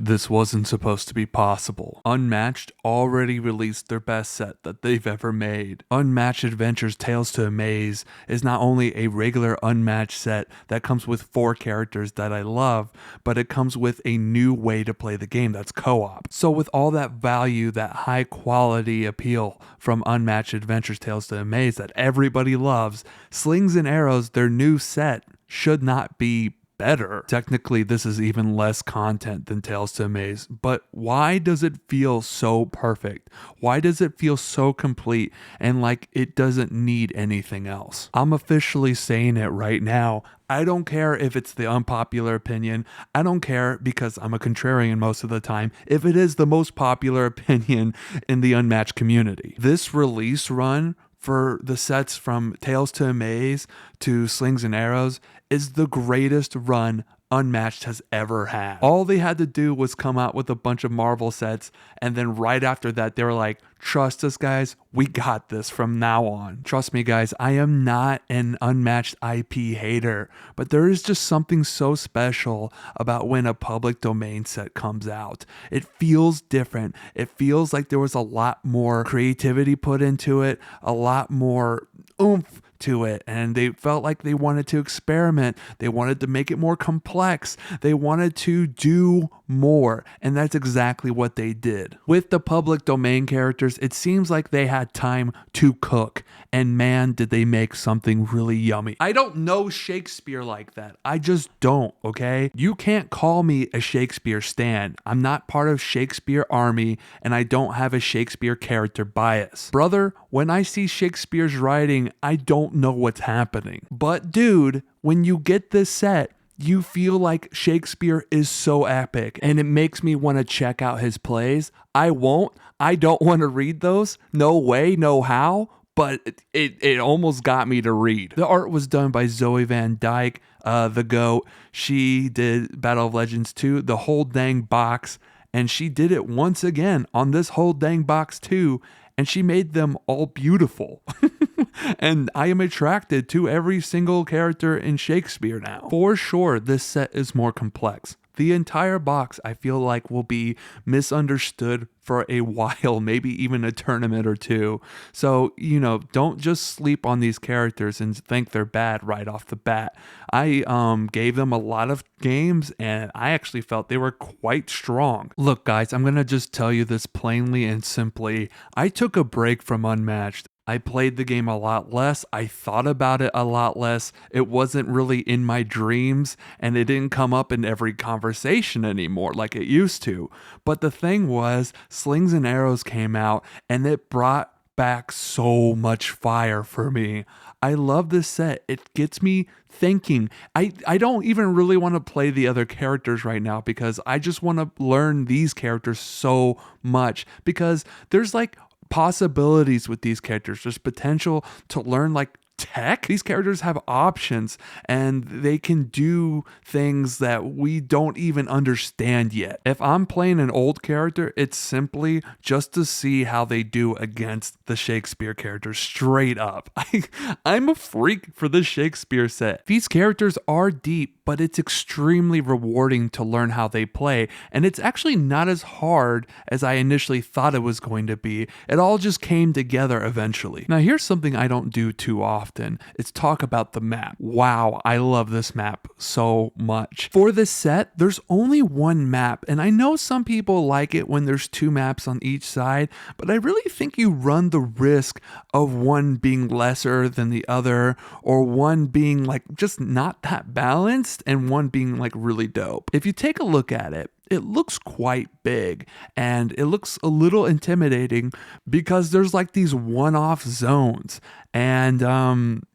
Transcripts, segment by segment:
This wasn't supposed to be possible. Unmatched already released their best set that they've ever made. Unmatched Adventures Tales to Amaze is not only a regular Unmatched set that comes with 4 characters that I love, but it comes with a new way to play the game that's co-op. So with all that value, that high quality appeal from Unmatched Adventures Tales to Amaze that everybody loves, Slings and Arrows, their new set, should not be better. Technically, this is even less content than Tales to Amaze, but why does it feel so perfect? Why does it feel so complete and like it doesn't need anything else? I'm officially saying it right now. I don't care if it's the unpopular opinion. I don't care because I'm a contrarian most of the time if it is the most popular opinion in the Unmatched community. This release run for the sets from Tales to Amaze to Slings and Arrows is the greatest run Unmatched has ever had. All they had to do was come out with a bunch of Marvel sets, and then right after that, they were like, trust us, guys, we got this from now on. Trust me, guys, I am not an Unmatched IP hater, but there is just something so special about when a public domain set comes out. It feels different. It feels like there was a lot more creativity put into it, a lot more oomph to it, and they felt like they wanted to experiment. They wanted to make it more complex. They wanted to do more, and that's exactly what they did. With the public domain characters, it seems like they had time to cook, and man, did they make something really yummy. I don't know Shakespeare like that. I just don't, okay? You can't call me a Shakespeare stan. I'm not part of Shakespeare army, and I don't have a Shakespeare character bias. Brother, when I see Shakespeare's writing, I don't know what's happening. But dude, when you get this set, you feel like Shakespeare is so epic, and it makes me want to check out his plays. I won't. I don't want to read those. No way, no how. But it almost got me to read. The art was done by Zoe Van Dyke, the GOAT. She did Battle of Legends 2, the whole dang box, and she did it once again on this whole dang box too, and she made them all beautiful. And I am attracted to every single character in Shakespeare now. For sure, this set is more complex. The entire box, I feel like, will be misunderstood for a while, maybe even a tournament or two. So, don't just sleep on these characters and think they're bad right off the bat. I gave them a lot of games, and I actually felt they were quite strong. Look, guys, I'm going to just tell you this plainly and simply. I took a break from Unmatched. I played the game a lot less. I thought about it a lot less. It wasn't really in my dreams, and it didn't come up in every conversation anymore like it used to. But the thing was, Slings and Arrows came out, and it brought back so much fire for me. I love this set. It gets me thinking. I don't even really want to play the other characters right now because I just want to learn these characters so much, because there's like possibilities with these characters. There's potential to learn like tech. These characters have options, and they can do things that we don't even understand yet. If I'm playing an old character, it's simply just to see how they do against the Shakespeare characters straight up. I'm a freak for this Shakespeare set. These characters are deep, but it's extremely rewarding to learn how they play, and it's actually not as hard as I initially thought it was going to be. It all just came together eventually. Now, here's something I don't do too often. It's talk about the map. Wow, I love this map so much. For this set, there's only one map, and I know some people like it when there's 2 maps on each side, but I really think you run the risk of one being lesser than the other, or one being like just not that balanced, and one being like really dope. If you take a look at it, it looks quite big, and it looks a little intimidating because there's like these one-off zones. And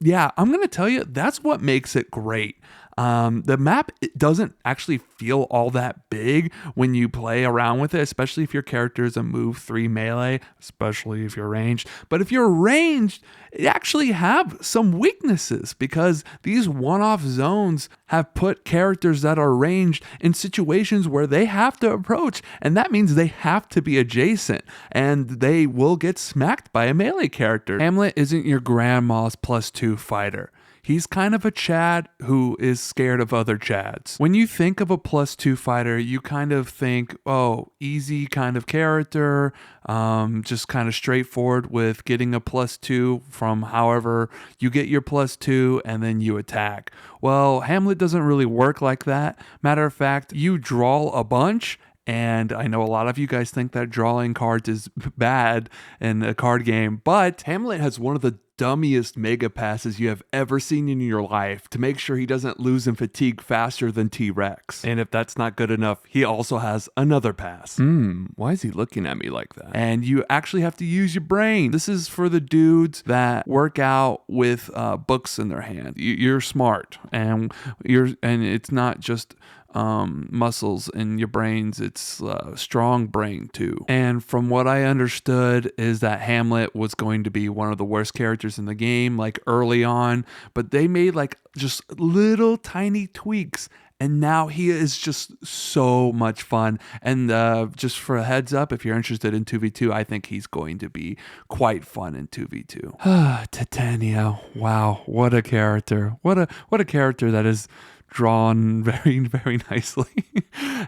yeah, I'm going to tell you, that's what makes it great. The map, it doesn't actually feel all that big when you play around with it, especially if your character is a move 3 melee, especially if you're ranged. But if you're ranged, it actually have some weaknesses because these one-off zones have put characters that are ranged in situations where they have to approach, and that means they have to be adjacent, and they will get smacked by a melee character. Hamlet isn't your grandma's +2 fighter. He's kind of a Chad who is scared of other Chads. When you think of a +2 fighter, you kind of think, oh, easy kind of character, just kind of straightforward with getting a +2 from however you get your +2 and then you attack. Well, Hamlet doesn't really work like that. Matter of fact, you draw a bunch, and I know a lot of you guys think that drawing cards is bad in a card game, but Hamlet has one of the dummiest mega passes you have ever seen in your life to make sure he doesn't lose in fatigue faster than T-Rex. And if that's not good enough, he also has another pass. Why is he looking at me like that? And you actually have to use your brain. This is for the dudes that work out with books in their hand. You're smart, and it's not just muscles in your brains, it's strong brain too. And from what I understood is that Hamlet was going to be one of the worst characters in the game, like early on, but they made like just little tiny tweaks, and now he is just so much fun. And just for a heads up, if you're interested in 2v2, I think he's going to be quite fun in 2v2. Titania, wow, what a character. What a character that is drawn very, very nicely.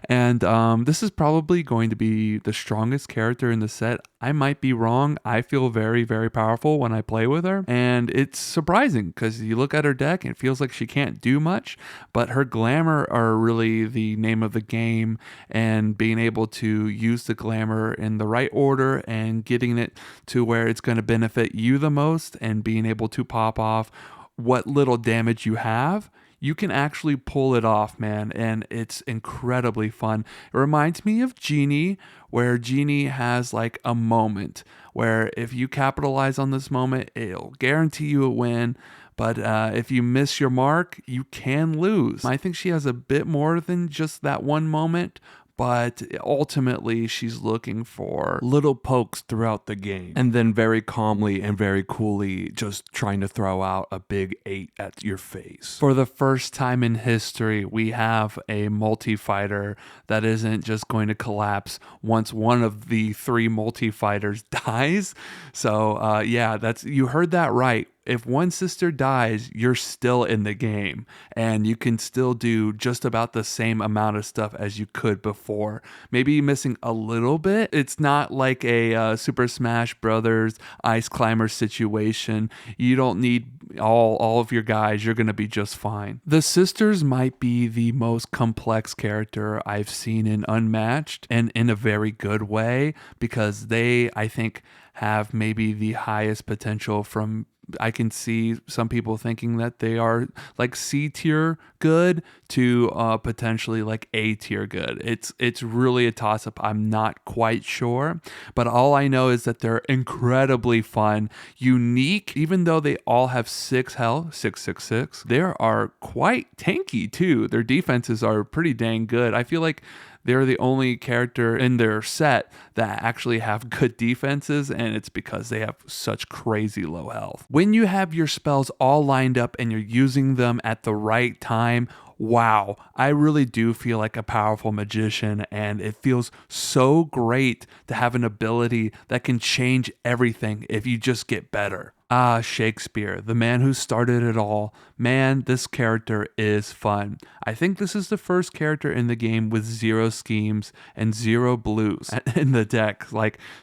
And this is probably going to be the strongest character in the set. I might be wrong. I feel very, very powerful when I play with her. And it's surprising because you look at her deck and it feels like she can't do much, but her glamour are really the name of the game, and being able to use the glamour in the right order and getting it to where it's going to benefit you the most, and being able to pop off what little damage you have, you can actually pull it off, man, and it's incredibly fun. It reminds me of Genie, where Genie has like a moment where if you capitalize on this moment, it'll guarantee you a win. But if you miss your mark, you can lose. I think she has a bit more than just that one moment, but ultimately she's looking for little pokes throughout the game, and then very calmly and very coolly just trying to throw out a big 8 at your face. For the first time in history, we have a multi-fighter that isn't just going to collapse once one of the 3 multi-fighters dies. So yeah, you heard that right. If one sister dies, you're still in the game, and you can still do just about the same amount of stuff as you could before. Maybe missing a little bit. It's not like a Super Smash Brothers Ice Climber situation. You don't need all of your guys. You're going to be just fine. The sisters might be the most complex character I've seen in Unmatched, and in a very good way, because they, I think, have maybe the highest potential from, I can see some people thinking that they are like C tier good to potentially like A tier good. It's really a toss up. I'm not quite sure, but all I know is that they're incredibly fun, unique. Even though they all have 6 health, 666, they are quite tanky too. Their defenses are pretty dang good. I feel like they're the only character in their set that actually have good defenses, and it's because they have such crazy low health. When you have your spells all lined up and you're using them at the right time, wow, I really do feel like a powerful magician, and it feels so great to have an ability that can change everything if you just get better. Ah, Shakespeare, the man who started it all. Man, this character is fun. I think this is the first character in the game with 0 schemes and 0 blues in the deck.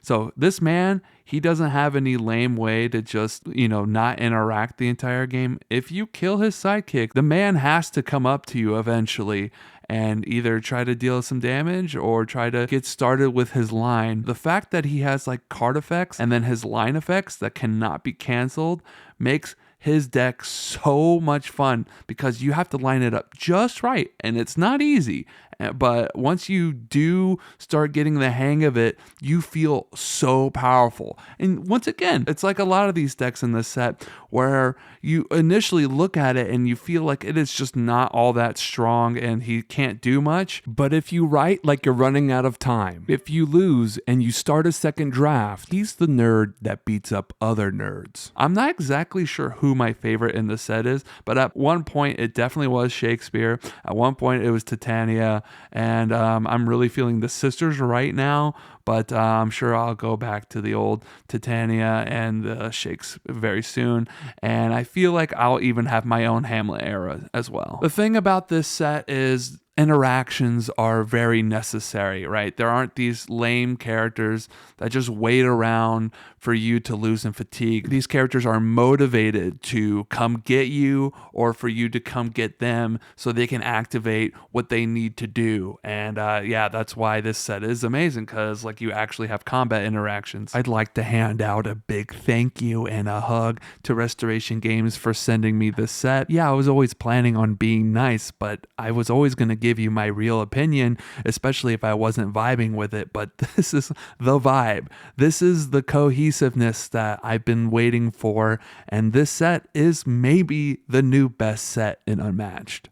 So this man, he doesn't have any lame way to just, not interact the entire game. If you kill his sidekick, the man has to come up to you eventually and either try to deal some damage or try to get started with his line. The fact that he has like card effects and then his line effects that cannot be canceled makes his deck so much fun, because you have to line it up just right, and it's not easy. But once you do start getting the hang of it, you feel so powerful. And once again, it's like a lot of these decks in this set where you initially look at it and you feel like it is just not all that strong and he can't do much. But if you write like you're running out of time, if you lose and you start a second draft, he's the nerd that beats up other nerds. I'm not exactly sure who who my favorite in the set is, but at one point it definitely was Shakespeare. At one point it was Titania, and I'm really feeling the sisters right now, but I'm sure I'll go back to the old Titania and the Shakes very soon. And I feel like I'll even have my own Hamlet era as well. The thing about this set is interactions are very necessary, right? There aren't these lame characters that just wait around for you to lose in fatigue. These characters are motivated to come get you or for you to come get them so they can activate what they need to do. And yeah, that's why this set is amazing, because like you actually have combat interactions. I'd like to hand out a big thank you and a hug to Restoration Games for sending me this set. Yeah, I was always planning on being nice, but I was always going to give you my real opinion, especially if I wasn't vibing with it. But this is the vibe. This is the cohesiveness that I've been waiting for, and this set is maybe the new best set in Unmatched.